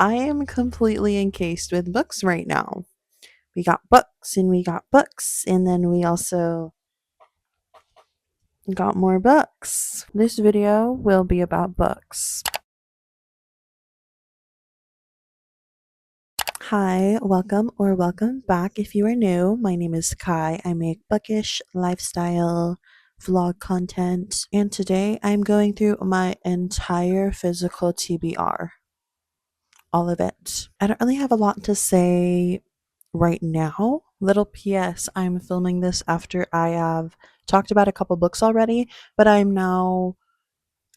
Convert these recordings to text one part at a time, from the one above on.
I am completely encased with books right now. We got books and we got books, and then we also got more books. This video will be about books. Hi, welcome or welcome back if you are new. My name is Kai. I make bookish lifestyle vlog content, and today I'm going through my entire physical TBR. All of it. I don't really have a lot to say right now. Little PS, I'm filming this after I have talked about a couple books already, but I'm now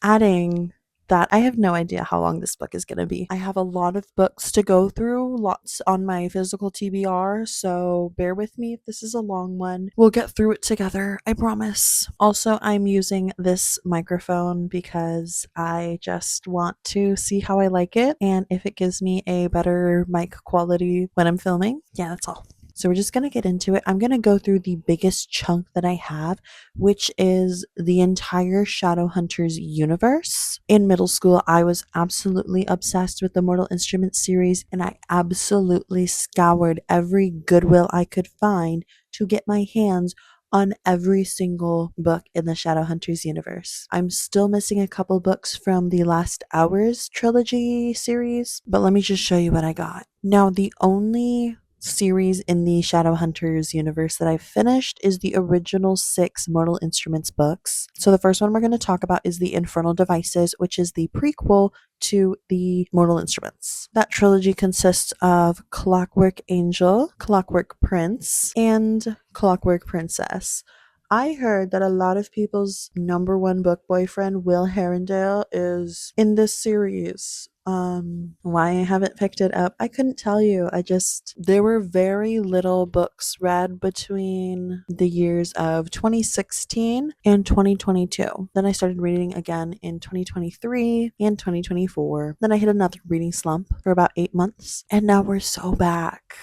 adding that I have no idea how long this book is going to be. I have a lot of books to go through, lots on my physical TBR, so bear with me if this is a long one. We'll get through it together, I promise. Also, I'm using this microphone because I just want to see how I like it and if it gives me a better mic quality when I'm filming. Yeah, that's all. So we're just going to get into it. I'm going to go through the biggest chunk that I have, which is the entire Shadowhunters universe. In middle school, I was absolutely obsessed with the Mortal Instruments series, and I absolutely scoured every Goodwill I could find to get my hands on every single book in the Shadowhunters universe. I'm still missing a couple books from the Last Hours trilogy series, but let me just show you what I got. Now, the only series in the Shadowhunters universe that I've finished is the original 6 Mortal Instruments books. So the first one we're going to talk about is the Infernal Devices, which is the prequel to the Mortal Instruments. That trilogy consists of Clockwork Angel, Clockwork Prince, and Clockwork Princess. I heard that a lot of people's number one book boyfriend, Will Herondale, is in this series. Why I haven't picked it up, I couldn't tell you. There were very little books read between the years of 2016 and 2022. Then I started reading again in 2023 and 2024. Then I hit another reading slump for about 8 months, and now we're so back.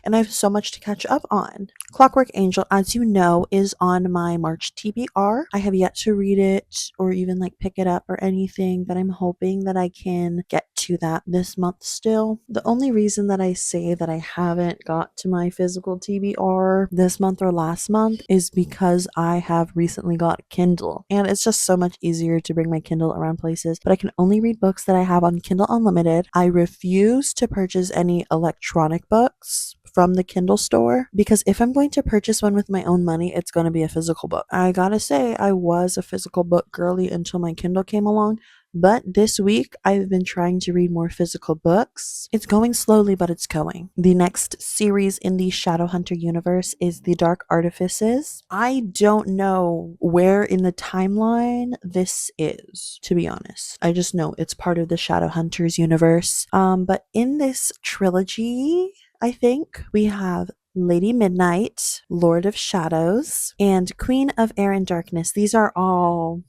And I have so much to catch up on. Clockwork Angel, as you know, is on my March TBR. I have yet to read it or even pick it up or anything, but I'm hoping that I can get to that this month still. The only reason that I say that I haven't got to my physical TBR this month or last month is because I have recently got a Kindle, and it's just so much easier to bring my Kindle around places, but I can only read books that I have on Kindle Unlimited. I refuse to purchase any electronic books from the Kindle store, because if I'm going to purchase one with my own money, it's going to be a physical book. I gotta say, I was a physical book girly until my Kindle came along, but this week I've been trying to read more physical books. It's going slowly, but it's going. The next series in the Shadowhunter universe is The Dark Artifices. I don't know where in the timeline this is, to be honest. I just know it's part of the Shadowhunters universe. But in this trilogy, I think we have Lady Midnight, Lord of Shadows, and Queen of Air and Darkness. These are all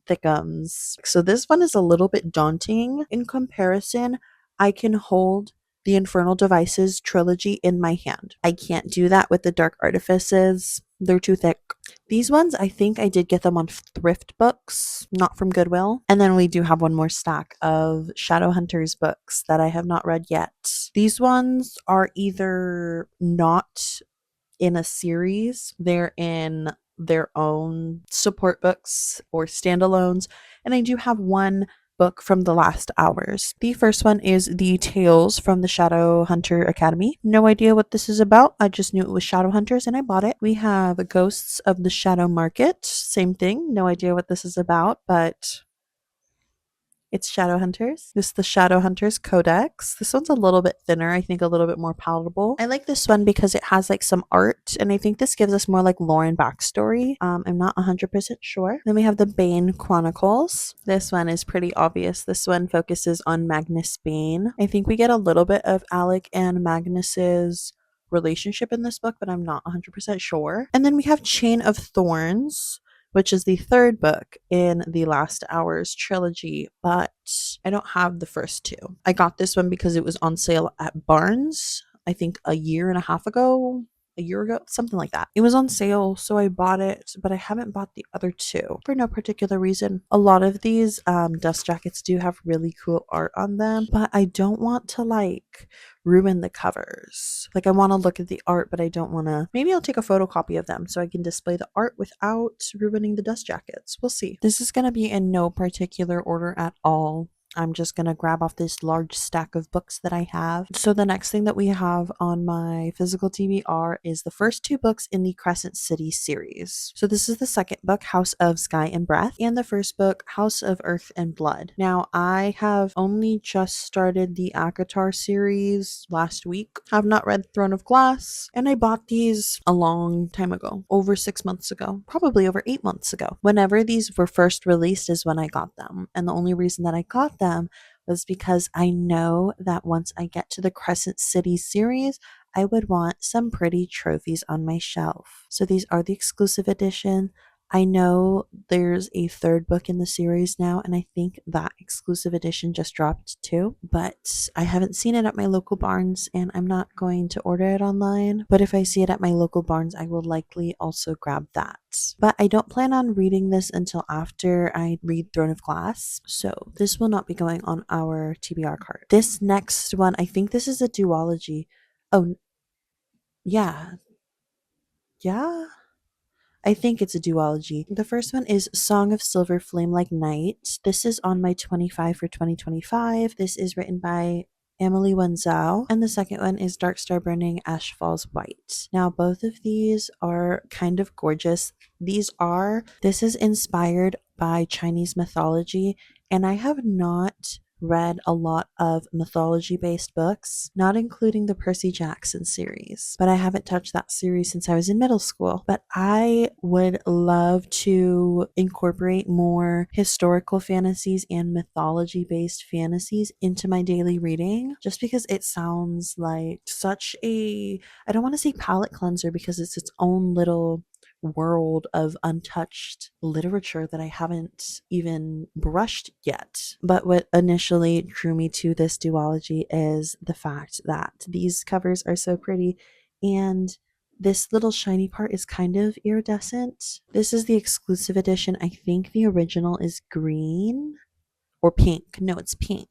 thickums. So this one is a little bit daunting. In comparison, I can hold the Infernal Devices trilogy in my hand. I can't do that with the Dark Artifices. They're too thick. These ones, I think I did get them on thrift books, not from Goodwill. And then we do have one more stack of Shadowhunters books that I have not read yet. These ones are either not in a series, they're in their own support books or standalones. And I do have one book from the Last Hours. The first one is the Tales from the Shadowhunter Academy. No idea what this is about. I just knew it was Shadowhunters and I bought it. We have Ghosts of the Shadow Market. Same thing. No idea what this is about, but it's Shadowhunters. This is the Shadowhunters Codex. This one's a little bit thinner, I think a little bit more palatable. I like this one because it has some art, and I think this gives us more lore and backstory. I'm not 100% sure. Then we have the Bane Chronicles. This one is pretty obvious. This one focuses on Magnus Bane. I think we get a little bit of Alec and Magnus's relationship in this book, but I'm not 100% sure. And then we have Chain of Thorns, which is the third book in the Last Hours trilogy, but I don't have the first two. I got this one because it was on sale at Barnes, I think a year and a half ago, a year ago, something like that. It was on sale, so I bought it, but I haven't bought the other two for no particular reason. A lot of these dust jackets do have really cool art on them, but I don't want to like ruin the covers. Like I want to look at the art, but I don't want to. Maybe I'll take a photocopy of them so I can display the art without ruining the dust jackets. We'll see. This is going to be in no particular order at all. I'm just going to grab off this large stack of books that I have. So the next thing that we have on my physical TBR is the first two books in the Crescent City series. So this is the second book, House of Sky and Breath, and the first book, House of Earth and Blood. Now, I have only just started the ACOTAR series last week. I've not read Throne of Glass, and I bought these a long time ago, over 6 months ago, probably over 8 months ago. Whenever these were first released is when I got them, and the only reason that I got them was because I know that once I get to the Crescent City series, I would want some pretty trophies on my shelf. So these are the exclusive edition. I know there's a third book in the series now, and I think that exclusive edition just dropped too, but I haven't seen it at my local Barnes, and I'm not going to order it online. But if I see it at my local Barnes, I will likely also grab that. But I don't plan on reading this until after I read Throne of Glass, so this will not be going on our TBR card. This next one, I think this is a duology. Oh, yeah. Yeah. I think it's a duology. The first one is Song of Silver Flame Like Night. This is on my 25 for 2025. This is written by Emily Wenzel. And the second one is Dark Star Burning Ash Falls White. Now, both of these are kind of gorgeous. This is inspired by Chinese mythology, and I have not read a lot of mythology based books, not including the Percy Jackson series. But I haven't touched that series since I was in middle school. But I would love to incorporate more historical fantasies and mythology based fantasies into my daily reading, just because it sounds like such a, I don't want to say palate cleanser because it's its own little world of untouched literature that I haven't even brushed yet. But what initially drew me to this duology is the fact that these covers are so pretty, and this little shiny part is kind of iridescent. This is the exclusive edition. I think the original is green or pink. No, it's pink.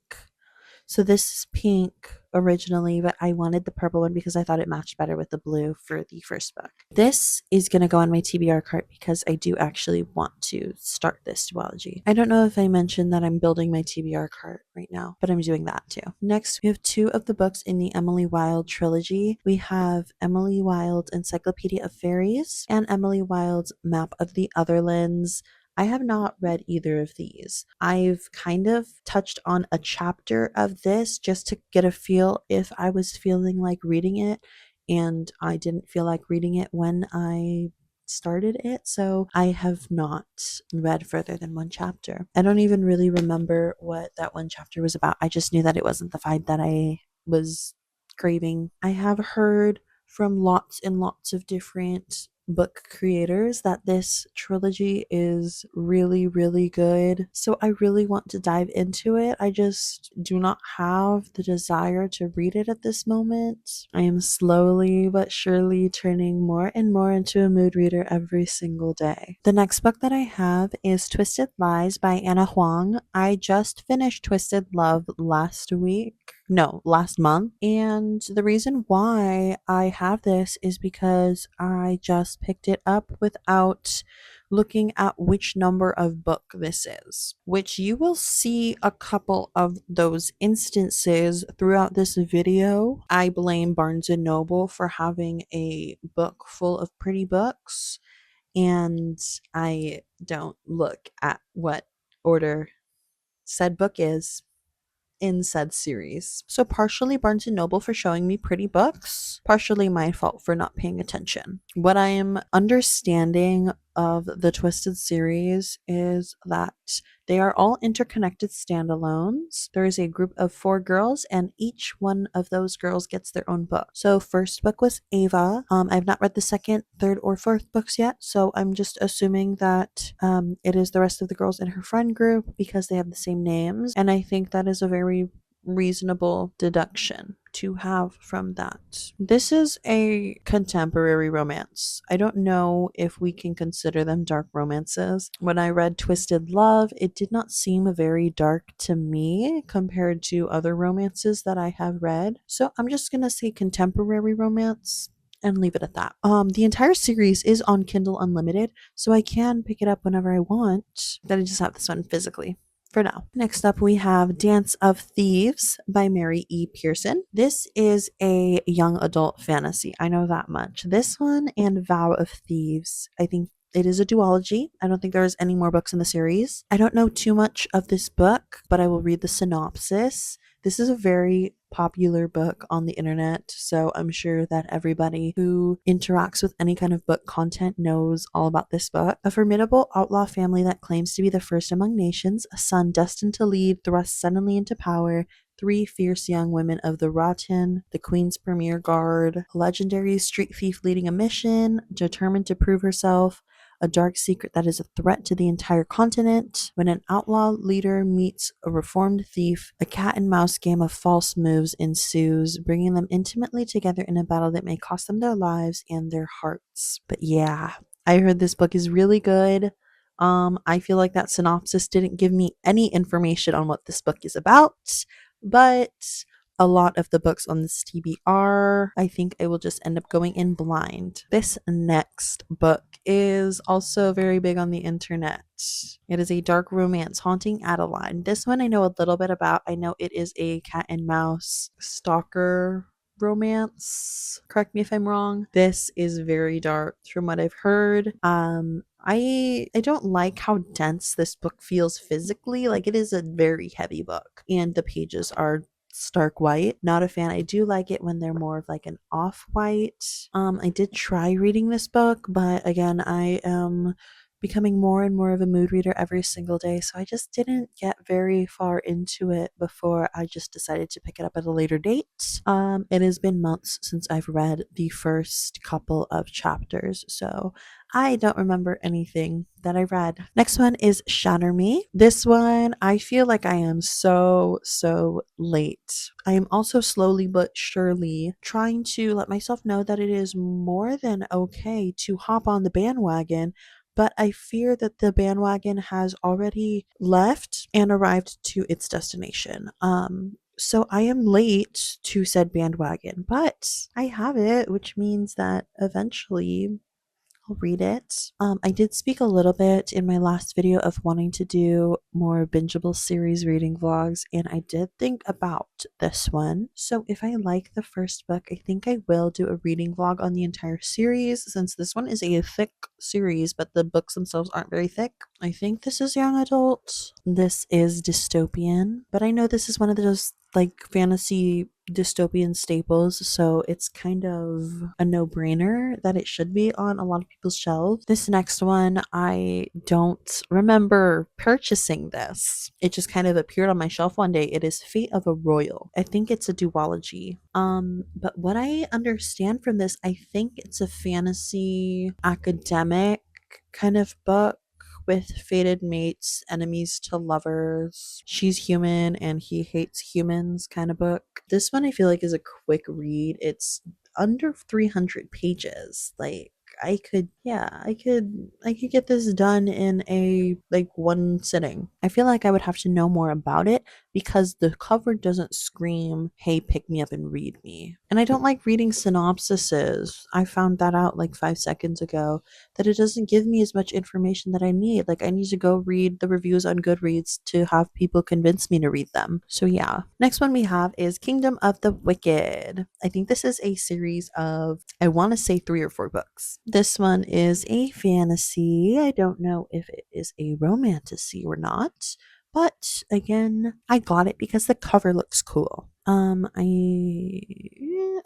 So this is pink originally, but I wanted the purple one because I thought it matched better with the blue for the first book. This is going to go on my TBR cart because I do actually want to start this duology. I don't know if I mentioned that I'm building my TBR cart right now, but I'm doing that too. Next, we have two of the books in the Emily Wilde trilogy. We have Emily Wilde's Encyclopedia of Fairies and Emily Wilde's Map of the Otherlands. I have not read either of these. I've kind of touched on a chapter of this just to get a feel if I was feeling like reading it, and I didn't feel like reading it when I started it, so I have not read further than one chapter. I don't even really remember what that one chapter was about. I just knew that it wasn't the fight that I was craving. I have heard from lots and lots of different book creators that this trilogy is really, really good. So I really want to dive into it. I just do not have the desire to read it at this moment. I am slowly but surely turning more and more into a mood reader every single day. The next book that I have is Twisted Lies by Anna Huang. I just finished Twisted Love last month. And the reason why I have this is because I just picked it up without looking at which number of book this is, which you will see a couple of those instances throughout this video. I blame Barnes& and Noble for having a book full of pretty books, and I don't look at what order said book is in said series. So partially Barnes& and Noble for showing me pretty books, partially my fault for not paying attention. What I am understanding of the Twisted series is that they are all interconnected standalones. There is a group of 4 girls, and each one of those girls gets their own book. So first book was Ava. I've not read the second, third, or fourth books yet, so I'm just assuming that it is the rest of the girls in her friend group because they have the same names, and I think that is a very reasonable deduction to have from that. This is a contemporary romance. I don't know if we can consider them dark romances. When I read Twisted Love, it did not seem very dark to me compared to other romances that I have read. So I'm just going to say contemporary romance and leave it at that. The entire series is on Kindle Unlimited, so I can pick it up whenever I want. Then I just have this one physically for now. Next up, we have Dance of Thieves by Mary E. Pearson. This is a young adult fantasy. I know that much. This one and Vow of Thieves, I think it is a duology. I don't think there's any more books in the series. I don't know too much of this book, but I will read the synopsis. This is a very popular book on the internet, so I'm sure that everybody who interacts with any kind of book content knows all about this book. A formidable outlaw family that claims to be the first among nations, a son destined to lead, thrust suddenly into power, three fierce young women of the Rotten, the Queen's Premier Guard, a legendary street thief leading a mission, determined to prove herself, a dark secret that is a threat to the entire continent. When an outlaw leader meets a reformed thief, a cat and mouse game of false moves ensues, bringing them intimately together in a battle that may cost them their lives and their hearts. But yeah, I heard this book is really good. I feel like that synopsis didn't give me any information on what this book is about, but a lot of the books on this TBR, I think I will just end up going in blind. This next book is also very big on the internet. It is a dark romance haunting Adeline. This one I know a little bit about. I know it is a cat and mouse stalker romance. Correct me if I'm wrong. This is very dark from what I've heard. I don't like how dense this book feels physically. Like it is a very heavy book and the pages are stark white. Not a fan. I do like it when they're more of like an off-white. I did try reading this book, but again, I am becoming more and more of a mood reader every single day, so I just didn't get very far into it before I just decided to pick it up at a later date. It has been months since I've read the first couple of chapters, so I don't remember anything that I read. Next one is Shatter Me. This one, I feel like I am so late. I am also slowly but surely trying to let myself know that it is more than okay to hop on the bandwagon, but I fear that the bandwagon has already left and arrived to its destination. So I am late to said bandwagon, but I have it, which means that eventually I'll read it. I did speak a little bit in my last video of wanting to do more bingeable series reading vlogs, and I did think about this one. So if I like the first book, I think I will do a reading vlog on the entire series, since this one is a thick series, but the books themselves aren't very thick. I think this is young adult. This is dystopian, but I know this is one of those like fantasy dystopian staples, so it's kind of a no-brainer that it should be on a lot of people's shelves. This next one, I don't remember purchasing this. It just kind of appeared on my shelf one day. It is Fate of a Royal. I think it's a duology. But what I understand from this, I think it's a fantasy academic kind of book with fated mates, enemies to lovers. She's human and he hates humans kind of book. This one I feel like is a quick read. It's under 300 pages. Like I could get this done in a like one sitting. I feel like I would have to know more about it because the cover doesn't scream, "Hey, pick me up and read me." And I don't like reading synopsises. I found that out like 5 seconds ago, that it doesn't give me as much information that I need. Like I need to go read the reviews on Goodreads to have people convince me to read them. So yeah. Next one we have is Kingdom of the Wicked. I think this is a series of, I want to say 3 or 4 books. This one is a fantasy. I don't know if it is a romantasy or not. But again, I got it because the cover looks cool. I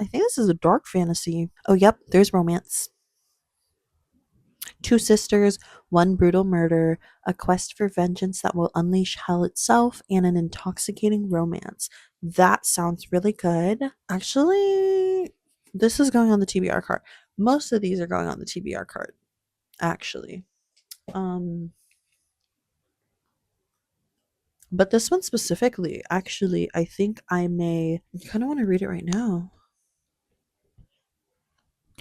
think this is a dark fantasy. Oh, yep, there's romance. 2 sisters, one brutal murder, a quest for vengeance that will unleash hell itself, and an intoxicating romance. That sounds really good. Actually, this is going on the TBR card. Most of these are going on the TBR card, actually. Um, But this one specifically, actually, I think I may kind of want to read it right now.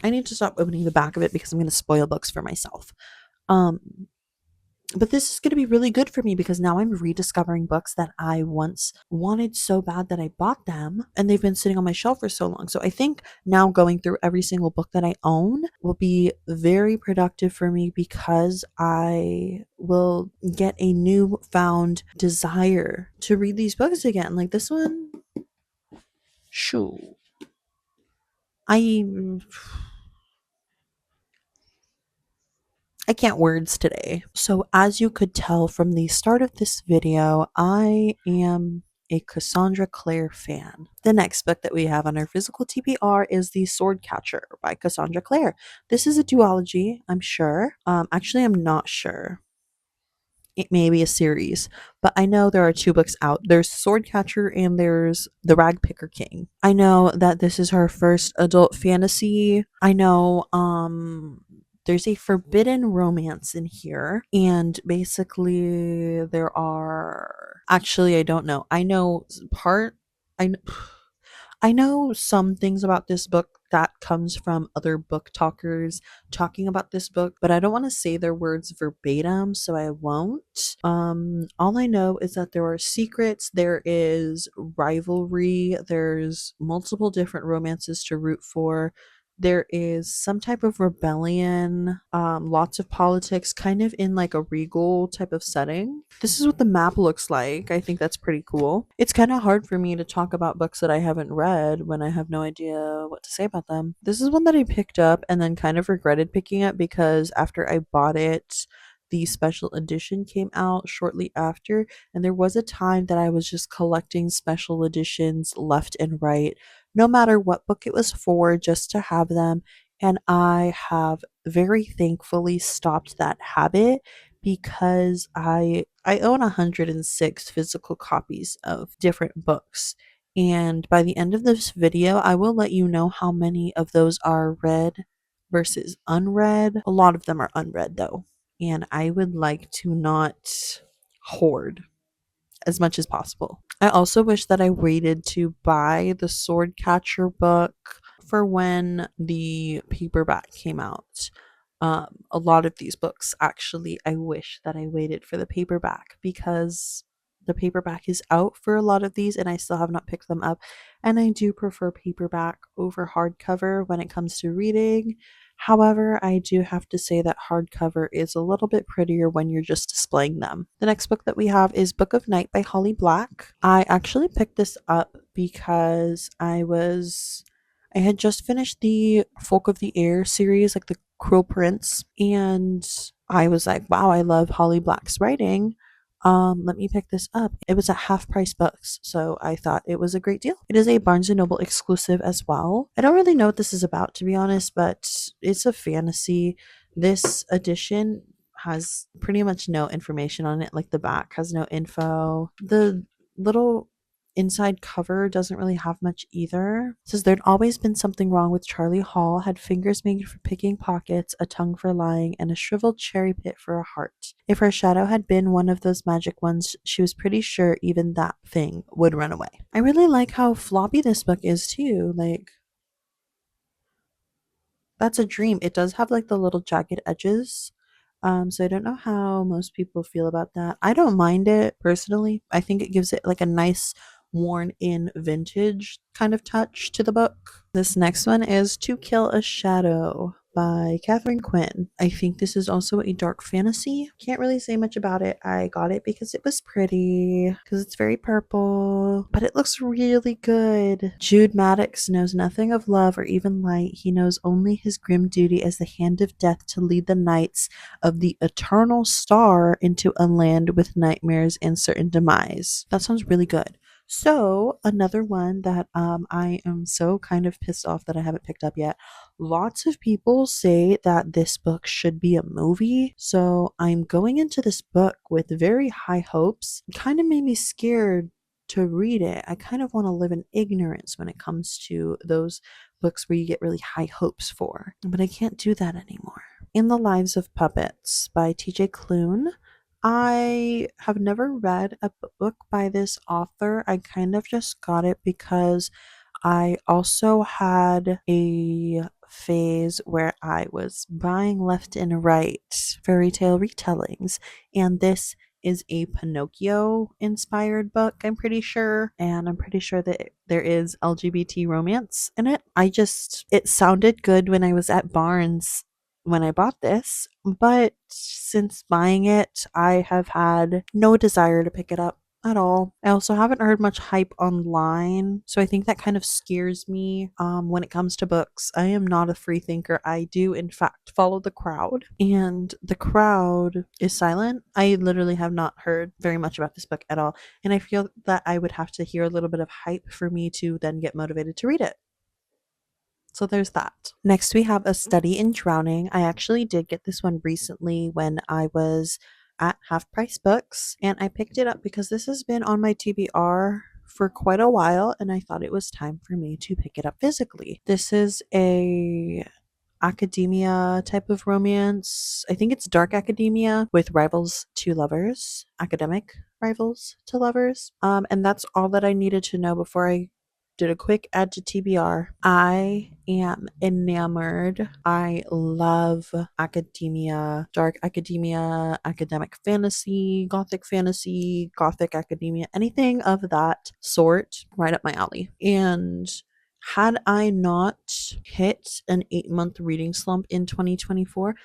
I need to stop opening the back of it because I'm going to spoil books for myself. Um, but this is going to be really good for me because now I'm rediscovering books that I once wanted so bad that I bought them and they've been sitting on my shelf for so long. So I think now going through every single book that I own will be very productive for me because I will get a newfound desire to read these books again. Like this one, shoo. I I can't words today. So, as you could tell from the start of this video, I am a Cassandra Clare fan. The next book that we have on our physical TBR is The Sword Catcher by Cassandra Clare. This is a duology, I'm sure. Actually, I'm not sure. It may be a series, but I know there are two books out. There's Swordcatcher and there's The Ragpicker King. I know that this is her first adult fantasy. I know there's a forbidden romance in here, and basically there are actually I don't know. I know part I I know some things about this book that comes from other book talkers talking about this book, but I don't want to say their words verbatim, so I won't. All I know is that there are secrets, there is rivalry, there's multiple different romances to root for. There is some type of rebellion, lots of politics, kind of in like a regal type of setting. This is what the map looks like. I think that's pretty cool. It's kind of hard for me to talk about books that I haven't read when I have no idea what to say about them. This is one that I picked up and then kind of regretted picking up because after I bought it, the special edition came out shortly after, and there was a time that I was just collecting special editions left and right, no matter what book it was for, just to have them. And I have very thankfully stopped that habit because I own 106 physical copies of different books. And by the end of this video, I will let you know how many of those are read versus unread. A lot of them are unread though. And I would like to not hoard as much as possible. I also wish that I waited to buy the Sword Catcher book for when the paperback came out. A lot of these books, actually, I wish that I waited for the paperback because the paperback is out for a lot of these and I still have not picked them up. And I do prefer paperback over hardcover when it comes to reading. However, I do have to say that hardcover is a little bit prettier when you're just displaying them. The next book that we have is Book of Night by Holly Black. I actually picked this up because I had just finished the Folk of the Air series, like the Cruel Prince, and I was like, wow, I love Holly Black's writing. Let me pick this up. It was at half price books, so I thought it was a great deal. It is a Barnes and Noble exclusive as well. I don't really know what this is about, to be honest, but it's a fantasy. This edition has pretty much no information on it. Like the back has no info. The little inside cover doesn't really have much either. It says there'd always been something wrong with Charlie Hall, had fingers made for picking pockets, a tongue for lying, and a shriveled cherry pit for a heart. If her shadow had been one of those magic ones, she was pretty sure even that thing would run away. I really like how floppy this book is too. Like, that's a dream. It does have like the little jagged edges. So I don't know how most people feel about that. I don't mind it personally. I think it gives it like a nice worn in vintage kind of touch to the book. This next one is To Kill a Shadow by Catherine Quinn. I think this is also a dark fantasy. Can't really say much about it. I got it because it was pretty, because it's very purple, but it looks really good. Jude Maddox knows nothing of love or even light. He knows only his grim duty as the hand of death to lead the knights of the eternal star into a land with nightmares and certain demise. That sounds really good. So another one that I am so kind of pissed off that I haven't picked up yet. Lots of people say that this book should be a movie, so I'm going into this book with very high hopes. It kind of made me scared to read it. I kind of want to live in ignorance when it comes to those books where you get really high hopes for, but I can't do that anymore. In the Lives of Puppets by TJ Klune. I have never read a book by this author. I kind of just got it because I also had a phase where I was buying left and right fairy tale retellings, and this is a Pinocchio inspired book, I'm pretty sure. And I'm pretty sure that there is LGBT romance in it. It sounded good when I was at Barnes when I bought this, but since buying it, I have had no desire to pick it up at all. I also haven't heard much hype online, so I think that kind of scares me when it comes to books. I am not a free thinker. I do, in fact, follow the crowd, and the crowd is silent. I literally have not heard very much about this book at all, and I feel that I would have to hear a little bit of hype for me to then get motivated to read it. So there's that. Next, we have A Study in Drowning. I actually did get this one recently when I was at Half Price Books, and I picked it up because this has been on my TBR for quite a while, and I thought it was time for me to pick it up physically. This is a academia type of romance. I think it's dark academia with rivals to lovers, academic rivals to lovers. And that's all that I needed to know before I did a quick add to TBR. I am enamored. I love academia, dark academia, academic fantasy, gothic academia, anything of that sort, right up my alley. And had I not hit an 8-month reading slump in 2024,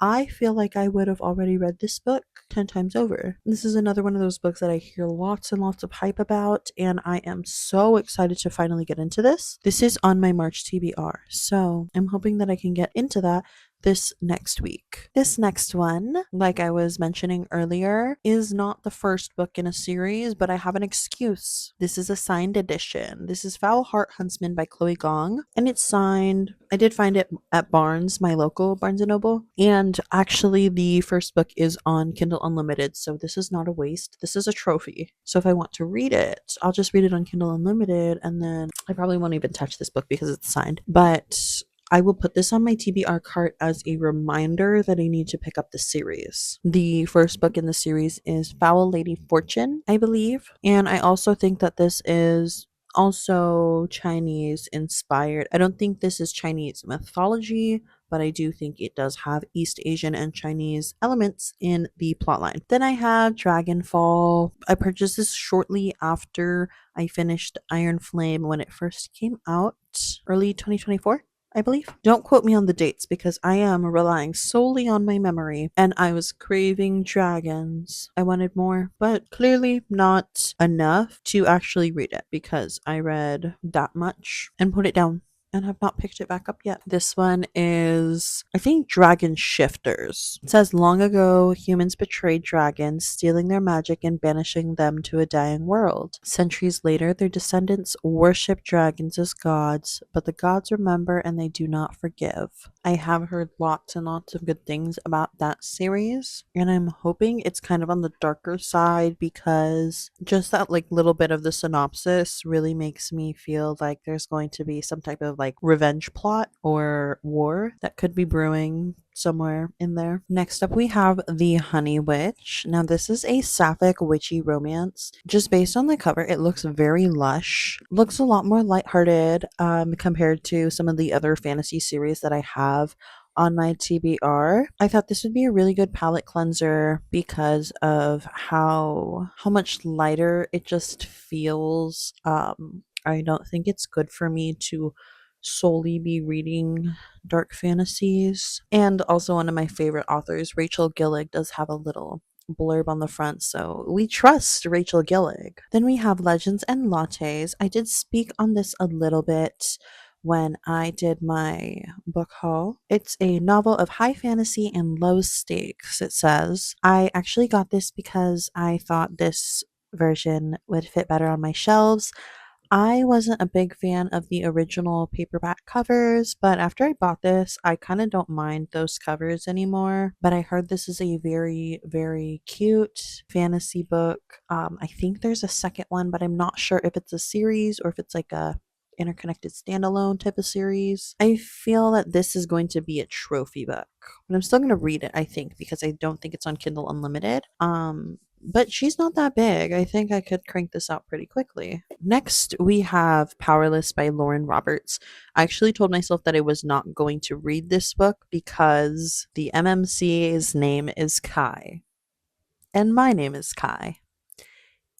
I feel like I would have already read this book 10 times over. This is another one of those books that I hear lots and lots of hype about, and I am so excited to finally get into this. This is on my March TBR, so I'm hoping that I can get into that this next week. This next one, like I was mentioning earlier, is not the first book in a series, but I have an excuse. This is a signed edition. This is Foul Heart Huntsman by Chloe Gong, and it's signed. I did find it at Barnes, my local Barnes and Noble, and actually the first book is on Kindle Unlimited, so this is not a waste. This is a trophy. So if I want to read it, I'll just read it on Kindle Unlimited, and then I probably won't even touch this book because it's signed. But I will put this on my TBR cart as a reminder that I need to pick up the series. The first book in the series is Foul Lady Fortune, I believe. And I also think that this is also Chinese inspired. I don't think this is Chinese mythology, but I do think it does have East Asian and Chinese elements in the plotline. Then I have Dragonfall. I purchased this shortly after I finished Iron Flame when it first came out, early 2024. I believe. Don't quote me on the dates because I am relying solely on my memory, and I was craving dragons. I wanted more, but clearly not enough to actually read it because I read that much and put it down and have not picked it back up yet. This one is, I think, Dragon Shifters. It says, long ago, humans betrayed dragons, stealing their magic and banishing them to a dying world. Centuries later, their descendants worship dragons as gods, but the gods remember and they do not forgive. I have heard lots and lots of good things about that series, and I'm hoping it's kind of on the darker side because just that like little bit of the synopsis really makes me feel like there's going to be some type of like revenge plot or war that could be brewing somewhere in there. Next up, we have The Honey Witch. Now, this is a sapphic witchy romance. Just based on the cover, it looks very lush. Looks a lot more lighthearted compared to some of the other fantasy series that I have on my TBR. I thought this would be a really good palette cleanser because of how much lighter it just feels. I don't think it's good for me to solely be reading dark fantasies. And also one of my favorite authors, Rachel Gillig, does have a little blurb on the front, so we trust Rachel Gillig. Then we have Legends and Lattes. I did speak on this a little bit when I did my book haul. It's a novel of high fantasy and low stakes, it says. I actually got this because I thought this version would fit better on my shelves. I wasn't a big fan of the original paperback covers, but after I bought this, I kind of don't mind those covers anymore. But I heard this is a very, very cute fantasy book. I think there's a second one, but I'm not sure if it's a series or if it's like a interconnected standalone type of series. I feel that this is going to be a trophy book, but I'm still going to read it, I think, because I don't think it's on Kindle Unlimited. But she's not that big. I think I could crank this out pretty quickly. Next, we have Powerless by Lauren Roberts. I actually told myself that I was not going to read this book because the MMC's name is Kai, and my name is Kai.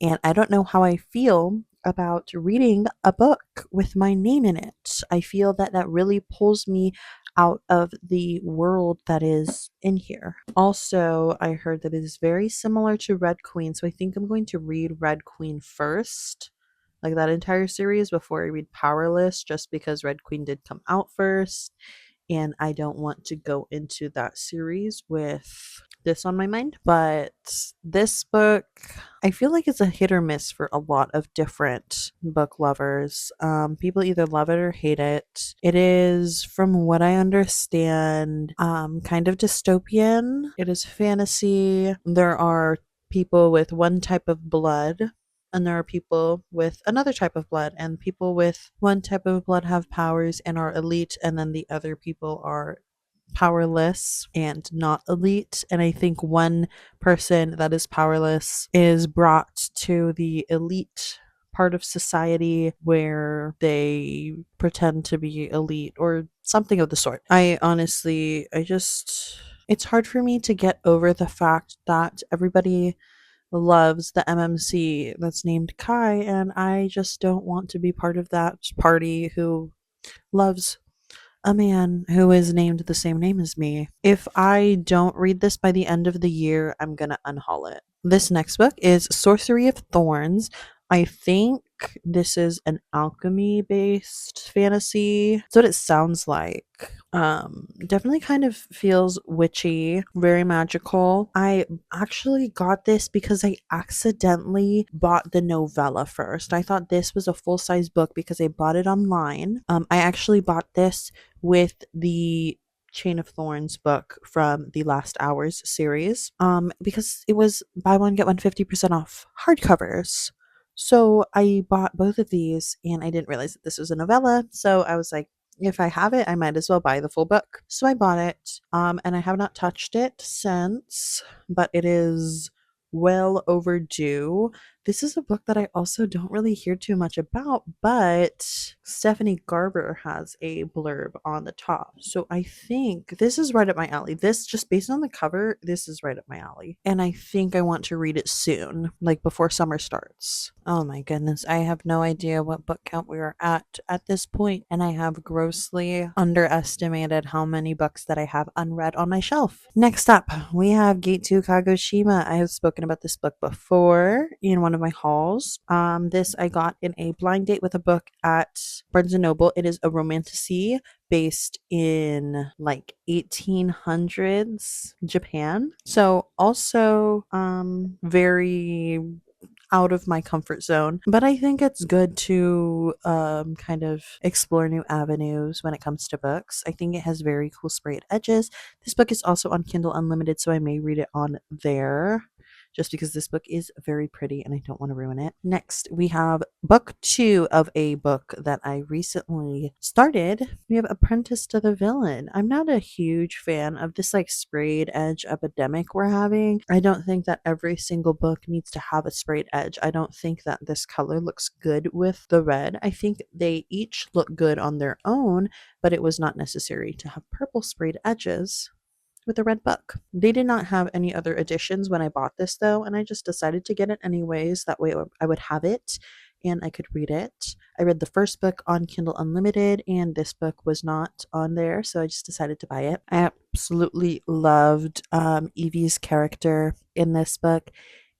And I don't know how I feel about reading a book with my name in it. I feel that that really pulls me out of the world that is in here. Also, I heard that it is very similar to Red Queen, so I think I'm going to read Red Queen first, like that entire series, before I read Powerless, just because Red Queen did come out first and I don't want to go into that series with this on my mind. But this book, I feel like it's a hit or miss for a lot of different book lovers. People either love it or hate it. It is, from what I understand, kind of dystopian. It is fantasy. There are people with one type of blood, and there are people with another type of blood, and people with one type of blood have powers and are elite, and then the other people are powerless and not elite. And I think one person that is powerless is brought to the elite part of society where they pretend to be elite or something of the sort. It's hard for me to get over the fact that everybody loves the MMC that's named Kai, and I just don't want to be part of that party who loves a man who is named the same name as me. If I don't read this by the end of the year, I'm gonna unhaul it. This next book is Sorcery of Thorns. I think this is an alchemy based fantasy. That's what it sounds like. Definitely kind of feels witchy, very magical. I actually got this because I accidentally bought the novella first. I thought this was a full-size book because I bought it online. I actually bought this with the Chain of Thorns book from the Last Hours series, because it was buy one get one 50% off hardcovers. So I bought both of these, and I didn't realize that this was a novella, so I was like, if I have it, I might as well buy the full book. So I bought it, and I have not touched it since, but it is well overdue. This is a book that I also don't really hear too much about, but Stephanie Garber has a blurb on the top. So I think this is right up my alley. This, just based on the cover, this is right up my alley. And I think I want to read it soon, like before summer starts. Oh my goodness, I have no idea what book count we are at this point, and I have grossly underestimated how many books that I have unread on my shelf. Next up, we have Gate to Kagoshima. I have spoken about this book before in one of my hauls. This I got in a blind date with a book at Barnes & Noble. It is a romantasy based in like 1800s Japan. So also very out of my comfort zone, but I think it's good to kind of explore new avenues when it comes to books. I think it has very cool sprayed edges. This book is also on Kindle Unlimited, so I may read it on there, just because this book is very pretty and I don't want to ruin it. Next, we have book 2 of a book that I recently started. We have Apprentice to the Villain. I'm not a huge fan of this like sprayed edge epidemic we're having. I don't think that every single book needs to have a sprayed edge. I don't think that this color looks good with the red. I think they each look good on their own, but it was not necessary to have purple sprayed edges with a red book. They did not have any other editions when I bought this though, and I just decided to get it anyways. That way I would have it and I could read it. I read the first book on Kindle Unlimited, and this book was not on there, so I just decided to buy it. I absolutely loved Evie's character in this book,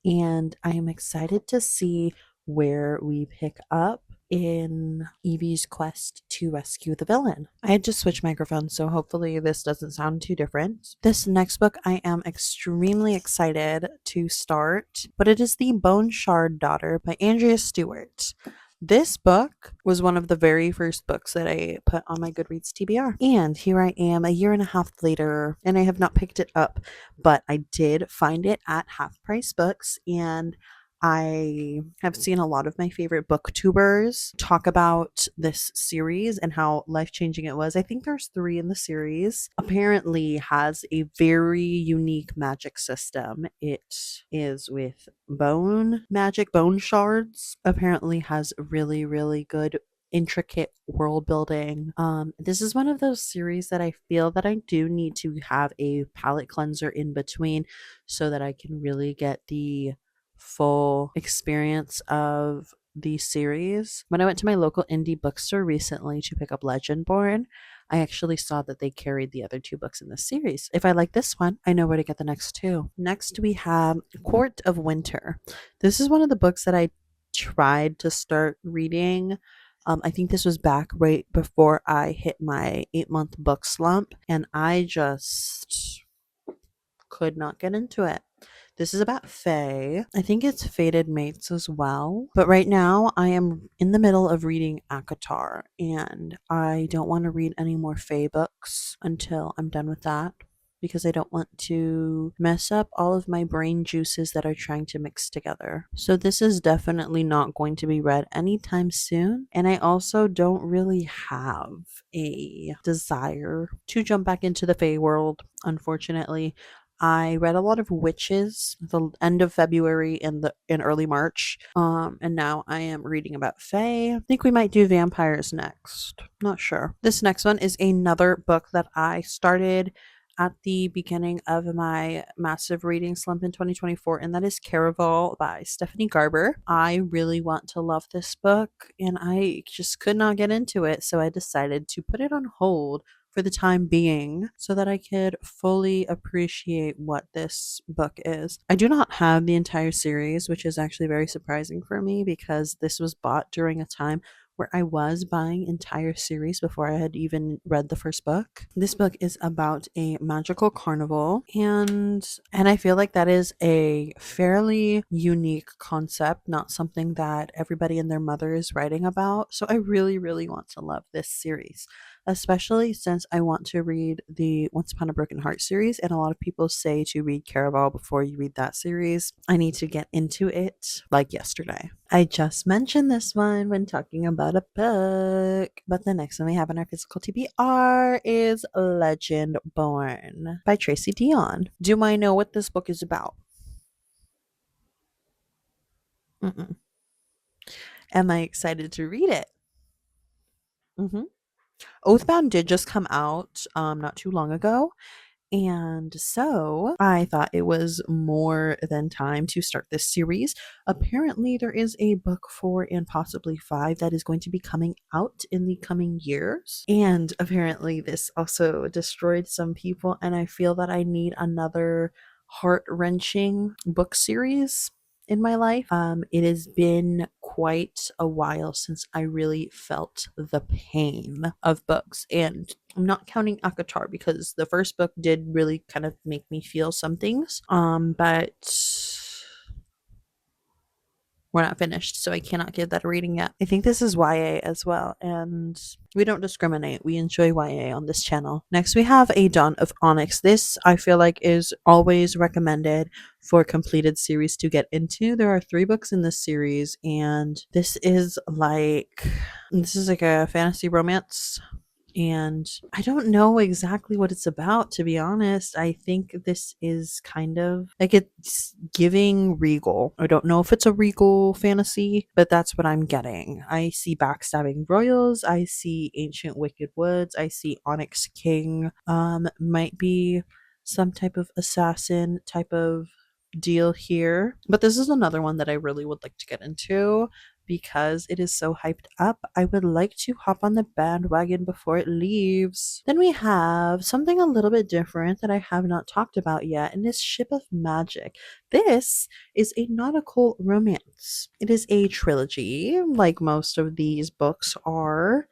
and I am excited to see where we pick up in Evie's quest to rescue the villain. I had to switch microphones, so hopefully this doesn't sound too different. This next book I am extremely excited to start, but it is The Bone Shard Daughter by Andrea Stewart. This book was one of the very first books that I put on my Goodreads TBR. And here I am a year and a half later, and I have not picked it up, but I did find it at Half Price Books, and I have seen a lot of my favorite booktubers talk about this series and how life-changing it was. I think there's 3 in the series. Apparently has a very unique magic system. It is with bone magic, bone shards. Apparently has really, really good intricate world building. This is one of those series that I feel that I do need to have a palate cleanser in between so that I can really get the full experience of the series. When I went to my local indie bookstore recently to pick up Legendborn, I actually saw that they carried the other 2 books in the series. If I like this one, I know where to get the next 2. Next, we have Court of Winter. This is one of the books that I tried to start reading. I think this was back right before I hit my 8-month book slump, and I just could not get into it. This is about Fae. I think it's Fated Mates as well. But right now, I am in the middle of reading Akatar, and I don't want to read any more Fae books until I'm done with that because I don't want to mess up all of my brain juices that are trying to mix together. So this is definitely not going to be read anytime soon. And I also don't really have a desire to jump back into the Fae world, unfortunately. I read a lot of witches the end of February and the in early March. And now I am reading about Fae. I think we might do vampires next. Not sure. This next one is another book that I started at the beginning of my massive reading slump in 2024, and that is Caraval by Stephanie Garber. I really want to love this book, and I just could not get into it, so I decided to put it on hold for the time being so that I could fully appreciate what this book is. I do not have the entire series, which is actually very surprising for me because this was bought during a time where I was buying entire series before I had even read the first book. This book is about a magical carnival, and I feel like that is a fairly unique concept, not something that everybody and their mother is writing about. So I really, really want to love this series, especially since I want to read the Once Upon a Broken Heart series, and a lot of people say to read Caraval before you read that series. I need to get into it like yesterday. I just mentioned this one when talking about a book, but the next one we have in our physical TBR is Legend Born by Tracy Dion. Do I know what this book is about? Mm-mm. Am I excited to read it? Mm-hmm. Oathbound did just come out not too long ago. And so I thought it was more than time to start this series. Apparently, there is a book 4 and possibly 5 that is going to be coming out in the coming years. And apparently, this also destroyed some people. And I feel that I need another heart wrenching book series in my life. It has been quite a while since I really felt the pain of books, and I'm not counting Akatar because the first book did really kind of make me feel some things. But we're not finished, so I cannot give that a rating yet. I think this is YA as well, and we don't discriminate. We enjoy YA on this channel. Next, we have A Dawn of Onyx. This, I feel like, is always recommended for completed series to get into. There are 3 books in this series, and this is like a fantasy romance, and I don't know exactly what it's about, to be honest. I think this is kind of like it's giving Regal. I don't know if it's a Regal fantasy, but that's what I'm getting. I see backstabbing royals, I see ancient wicked woods, I see Onyx King. Might be some type of assassin type of deal here. But this is another one that I really would like to get into because it is so hyped up. I would like to hop on the bandwagon before it leaves. Then we have something a little bit different that I have not talked about yet, and it's Ship of Magic. This is a nautical romance. It is a trilogy, like most of these books are,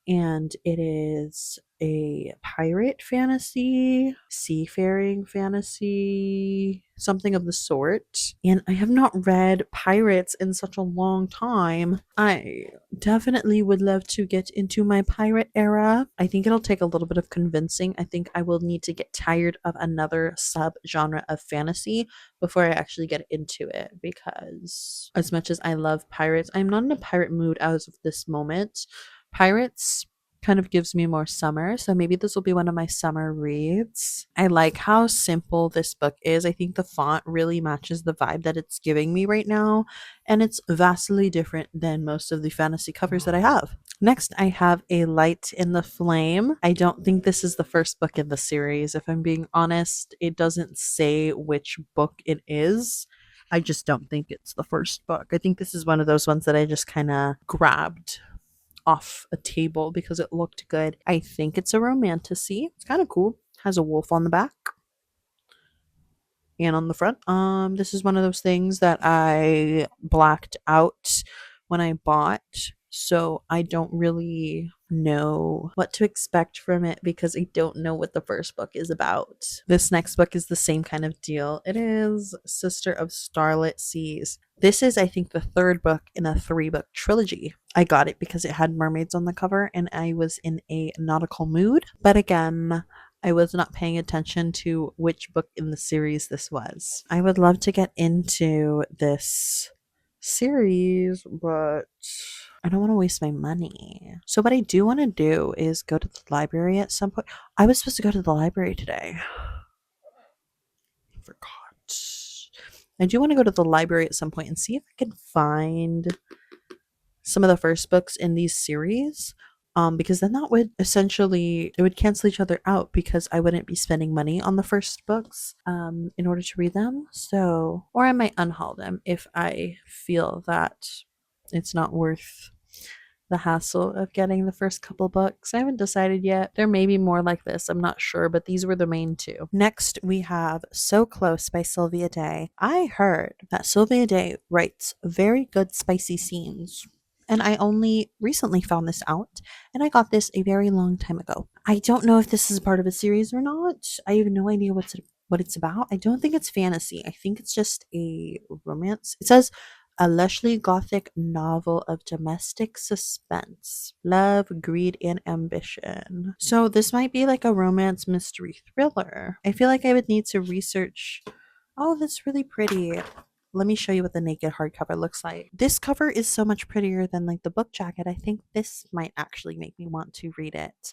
and it is a pirate fantasy, seafaring fantasy, something of the sort. And I have not read pirates in such a long time. I definitely would love to get into my pirate era. I think it'll take a little bit of convincing. I think I will need to get tired of another subgenre of fantasy before I actually get into it, because as much as I love pirates, I'm not in a pirate mood as of this moment. Pirates kind of gives me more summer, so maybe this will be one of my summer reads. I like how simple this book is. I think the font really matches the vibe that it's giving me right now, and it's vastly different than most of the fantasy covers that I have. Next, I have A Light in the Flame. I don't think this is the first book in the series. If I'm being honest, it doesn't say which book it is. I just don't think it's the first book. I think this is one of those ones that I just kind of grabbed off a table because it looked good. I think it's a romantasy. It's kind of cool. Has a wolf on the back and on the front. This is one of those things that I blacked out when I bought, so I don't really know what to expect from it because I don't know what the first book is about. This next book is the same kind of deal. It is Sister of Starlit Seas. This is, I think, the third book in a 3-book trilogy. I got it because it had mermaids on the cover and I was in a nautical mood. But again, I was not paying attention to which book in the series this was. I would love to get into this series, but I don't want to waste my money. So what I do want to do is go to the library at some point. I was supposed to go to the library today. I forgot. I do want to go to the library at some point and see if I can find some of the first books in these series, because then that would essentially, it would cancel each other out because I wouldn't be spending money on the first books in order to read them. So, or I might unhaul them if I feel that it's not worth the hassle of getting the first couple books. I haven't decided yet. There may be more like this. I'm not sure, but these were the main two. Next, we have So Close by Sylvia Day. I heard that Sylvia Day writes very good spicy scenes. And I only recently found this out, and I got this a very long time ago. I don't know if this is part of a series or not. I have no idea what it's about. I don't think it's fantasy. I think it's just a romance. It says a lushly gothic novel of domestic suspense, love, greed, and ambition. So this might be like a romance mystery thriller. I feel like I would need to research. Oh, that's really pretty. Let me show you what the naked hardcover looks like. This cover is so much prettier than like the book jacket. I think this might actually make me want to read it.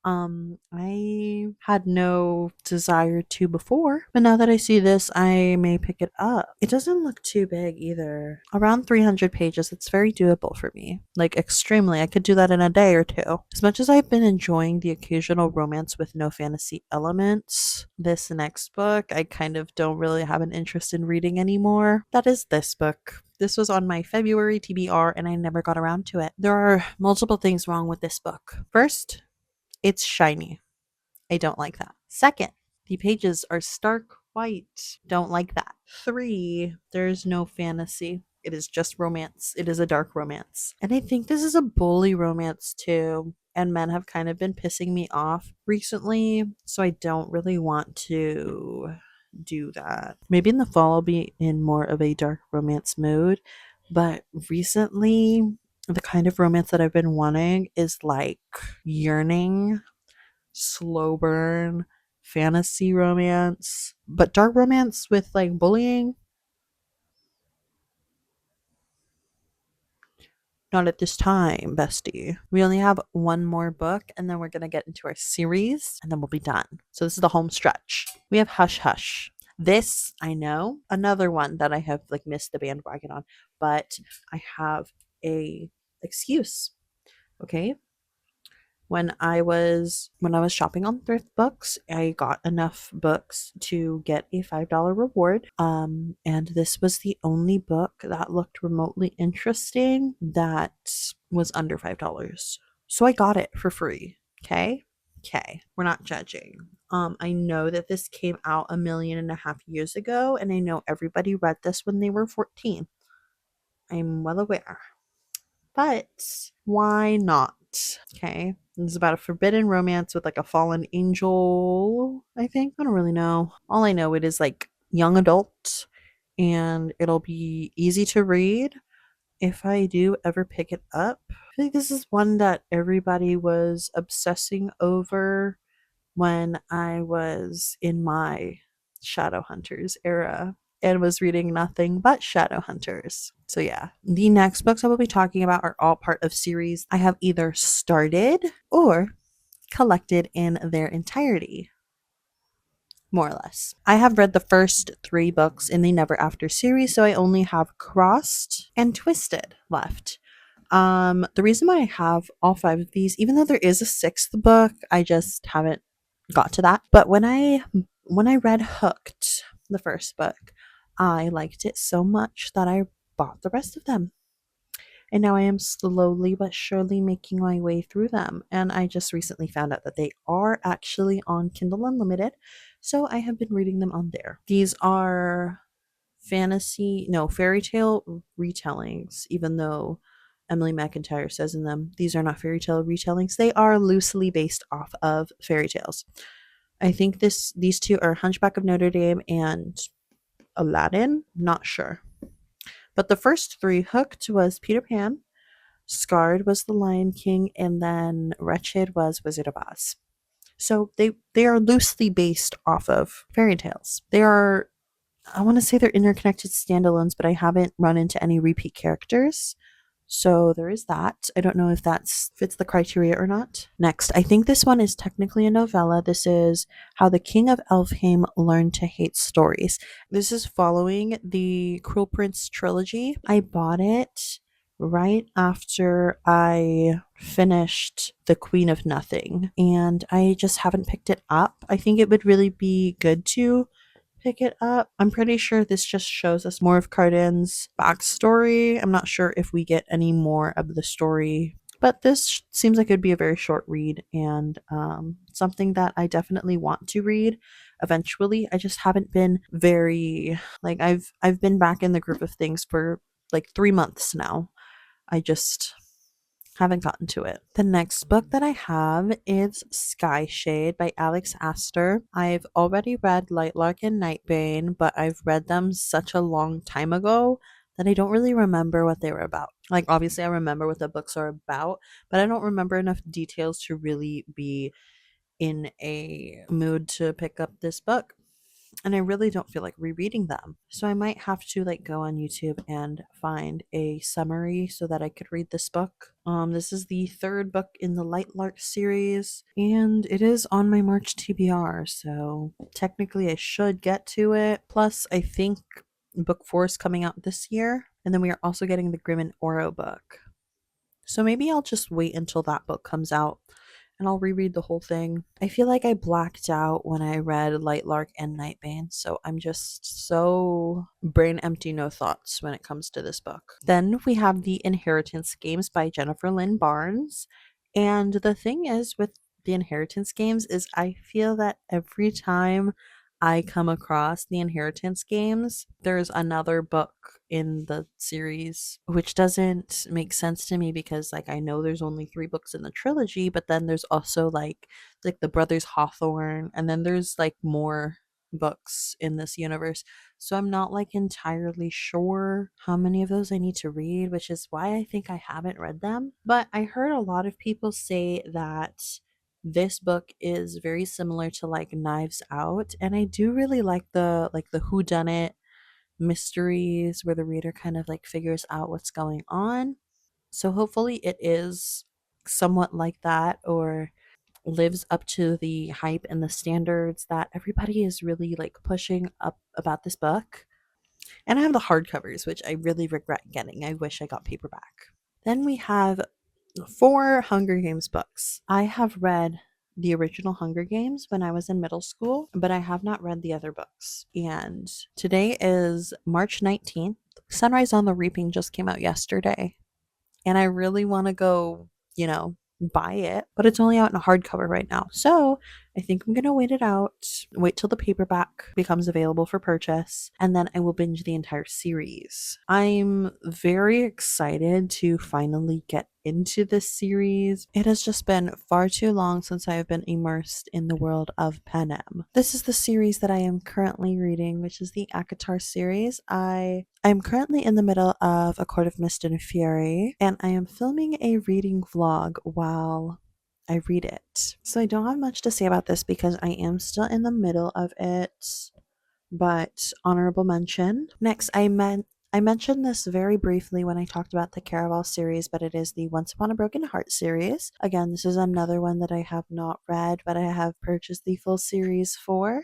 I had no desire to before, but now that I see this, I may pick it up. It doesn't look too big either. Around 300 pages. It's very doable for me. Like extremely. I could do that in a day or two. As much as I've been enjoying the occasional romance with no fantasy elements, this next book I kind of don't really have an interest in reading anymore. That is this book. This was on my February TBR and I never got around to it. There are multiple things wrong with this book. First, it's shiny. I don't like that. Second, the pages are stark white. Don't like that. 3, there's no fantasy. It is just romance. It is a dark romance. And I think this is a bully romance too. And men have kind of been pissing me off recently. So I don't really want to do that. Maybe in the fall I'll be in more of a dark romance mood. But recently, the kind of romance that I've been wanting is like yearning, slow burn, fantasy romance, but dark romance with like bullying. Not at this time, bestie. We only have one more book and then we're going to get into our series and then we'll be done. So this is the home stretch. We have Hush Hush. This, I know, another one that I have like missed the bandwagon on, but I have a excuse. Okay? When I was shopping on thrift books, I got enough books to get a $5 reward. And this was the only book that looked remotely interesting that was under $5. So I got it for free. Okay? Okay. We're not judging. I know that this came out 1.5 million years ago, and I know everybody read this when they were 14. I'm well aware. But why not? Okay. It's about a forbidden romance with like a fallen angel, I think. I don't really know. All I know it is like young adult and it'll be easy to read if I do ever pick it up. I feel like this is one that everybody was obsessing over when I was in my Shadowhunters era and was reading nothing but Shadowhunters. So, yeah, the next books I will be talking about are all part of series I have either started or collected in their entirety, more or less. I have read the first 3 books in the Never After series, so I only have Crossed and Twisted left. The reason why I have all 5 of these, even though there is a 6th book, I just haven't got to that. But when I read Hooked, the first book, I liked it so much that I bought the rest of them. And now I am slowly but surely making my way through them. And I just recently found out that they are actually on Kindle Unlimited. So I have been reading them on there. These are fairy tale retellings, even though Emily McIntyre says in them, these are not fairy tale retellings. They are loosely based off of fairy tales. I think these 2 are Hunchback of Notre Dame and Aladdin. Not sure. But the first 3, Hooked was Peter Pan, Scarred was The Lion King, and then Wretched was Wizard of Oz. So they are loosely based off of fairy tales. They are, I want to say they're interconnected standalones, but I haven't run into any repeat characters. So there is that. I don't know if that fits the criteria or not. Next, I think this one is technically a novella. This is How the King of Elfhame Learned to Hate Stories. This is following the Cruel Prince trilogy. I bought it right after I finished The Queen of Nothing, and I just haven't picked it up. I think it would really be good to pick it up. I'm pretty sure this just shows us more of Cardin's backstory. I'm not sure if we get any more of the story, but this seems like it'd be a very short read and something that I definitely want to read eventually. I just haven't been very like I've been back in the group of things for like 3 months now. I just haven't gotten to it. The next book that I have is Sky Shade by Alex Astor. I've already read Lightlark and Nightbane, but I've read them such a long time ago that I don't really remember what they were about. Like, obviously, I remember what the books are about, but I don't remember enough details to really be in a mood to pick up this book, and I really don't feel like rereading them. So I might have to like go on YouTube and find a summary so that I could read this book. This is the 3rd book in the Lightlark series, and it is on my March TBR, so technically I should get to it. Plus, I think book 4 is coming out this year, and then we are also getting the Grim and Oro book. So maybe I'll just wait until that book comes out and I'll reread the whole thing. I feel like I blacked out when I read Lightlark and Nightbane, so I'm just so brain empty, no thoughts when it comes to this book. Then we have The Inheritance Games by Jennifer Lynn Barnes. And the thing is with The Inheritance Games is I feel that every time I come across The Inheritance Games, there's another book in the series, which doesn't make sense to me because like I know there's only 3 books in the trilogy, but then there's also like the brothers Hawthorne, and then there's like more books in this universe. So I'm not like entirely sure how many of those I need to read, which is why I think I haven't read them. But I heard a lot of people say that this book is very similar to like Knives Out, and I do really like the who done it mysteries where the reader kind of like figures out what's going on. So hopefully it is somewhat like that, or lives up to the hype and the standards that everybody is really like pushing up about this book. And I have the hardcovers, which I really regret getting. I wish I got paperback. Then we have 4 Hunger Games books. I have read the original Hunger Games when I was in middle school, but I have not read the other books. And today is March 19th. Sunrise on the Reaping just came out yesterday. And I really want to go, buy it, but it's only out in a hardcover right now. So I think I'm gonna wait it out, wait till the paperback becomes available for purchase, and then I will binge the entire series. I'm very excited to finally get into this series. It has just been far too long since I have been immersed in the world of Panem. This is the series that I am currently reading, which is the Akatar series. I'm currently in the middle of A Court of Mist and Fury, and I am filming a reading vlog while I read it. So I don't have much to say about this because I am still in the middle of it, but honorable mention. Next, I mentioned this very briefly when I talked about the Caraval series, but it is the Once Upon a Broken Heart series. Again, this is another one that I have not read, but I have purchased the full series for.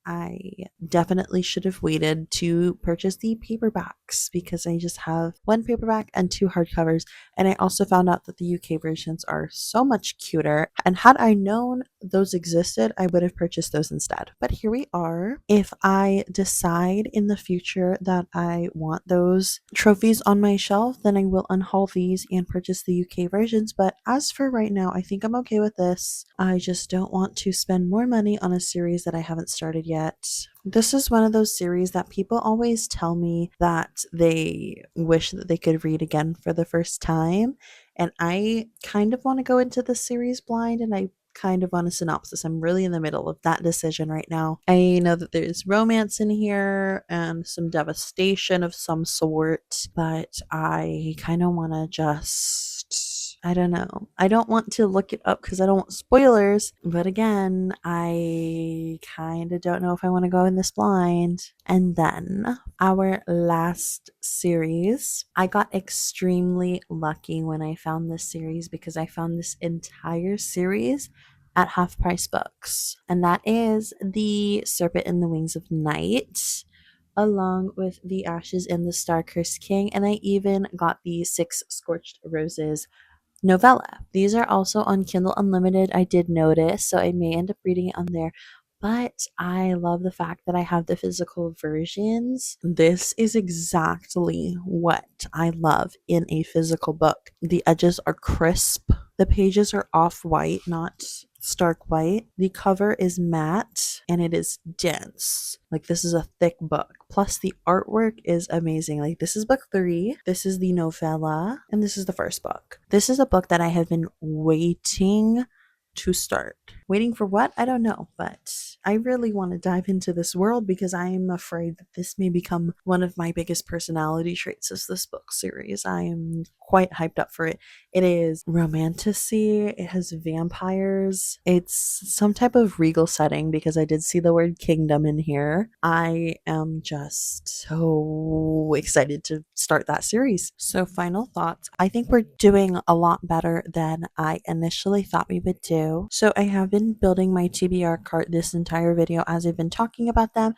I definitely should have waited to purchase the paperbacks because I just have one paperback and two hardcovers, and I also found out that the UK versions are so much cuter. And had I known those existed, I would have purchased those instead. But here we are. If I decide in the future that I want those trophies on my shelf, then I will unhaul these and purchase the UK versions. But as for right now, I think I'm okay with this. I just don't want to spend more money on a series that I haven't started yet. This is one of those series that people always tell me that they wish that they could read again for the first time. And I kind of want to go into the series blind, and I kind of want a synopsis. I'm really in the middle of that decision right now. I know that there's romance in here and some devastation of some sort, but I kind of want to just, I don't know. I don't want to look it up because I don't want spoilers, but again, I kind of don't know if I want to go in this blind. And then our last series, I got extremely lucky when I found this series because I found this entire series at Half Price Books, and that is The Serpent and the Wings of Night, along with The Ashes and the Star-Cursed King, and I even got the Six Scorched Roses novella. These are also on Kindle Unlimited, I did notice, so I may end up reading it on there. But I love the fact that I have the physical versions. This is exactly what I love in a physical book. The edges are crisp. The pages are off white, not stark white. The cover is matte and it is dense. Like, this is a thick book. Plus, the artwork is amazing. Like, this is book 3, this is the novella, and this is the first book. This is a book that I have been waiting to start. Waiting for what? I don't know, but I really want to dive into this world because I am afraid that this may become one of my biggest personality traits is this book series. I am quite hyped up for it. It is romantasy, it has vampires, it's some type of regal setting because I did see the word kingdom in here. I am just so excited to start that series. So, final thoughts. I think we're doing a lot better than I initially thought we would do. So I have been building my TBR cart this entire video as I've been talking about them,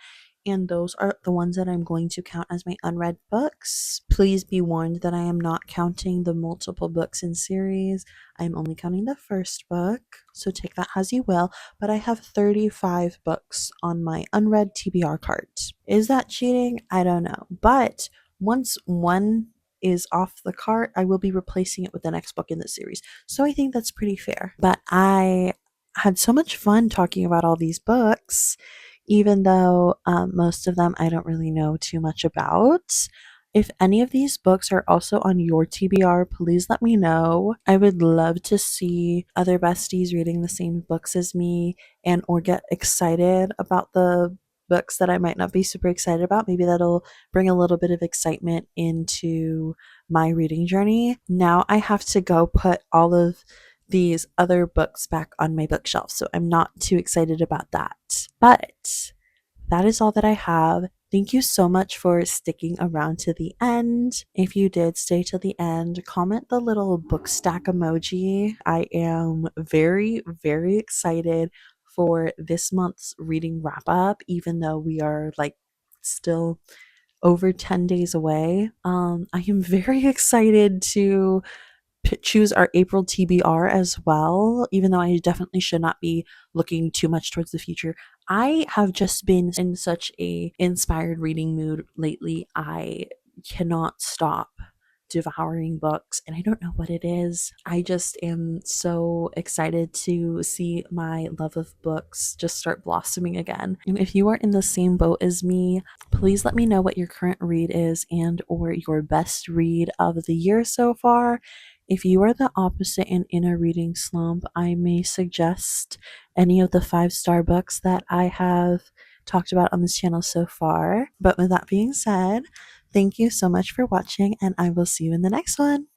and those are the ones that I'm going to count as my unread books. Please be warned that I am not counting the multiple books in series. I'm only counting the first book, so take that as you will, but I have 35 books on my unread TBR cart. Is that cheating? I don't know, but once one is off the cart, I will be replacing it with the next book in the series. So I think that's pretty fair. But I had so much fun talking about all these books, even though most of them I don't really know too much about. If any of these books are also on your TBR, please let me know. I would love to see other besties reading the same books as me and or get excited about the books that I might not be super excited about. Maybe that'll bring a little bit of excitement into my reading journey. Now I have to go put all of these other books back on my bookshelf, so I'm not too excited about that. But that is all that I have. Thank you so much for sticking around to the end. If you did stay to the end, comment the little book stack emoji. I am very, very excited for this month's reading wrap up, even though we are like still over 10 days away. I am very excited to choose our April TBR as well, even though I definitely should not be looking too much towards the future. I have just been in such a inspired reading mood lately. I cannot stop devouring books, and I don't know what it is. I just am so excited to see my love of books just start blossoming again. And if you are in the same boat as me, please let me know what your current read is and or your best read of the year so far. If you are the opposite and in a reading slump, I may suggest any of the 5-star books that I have talked about on this channel so far. But with that being said, thank you so much for watching, and I will see you in the next one.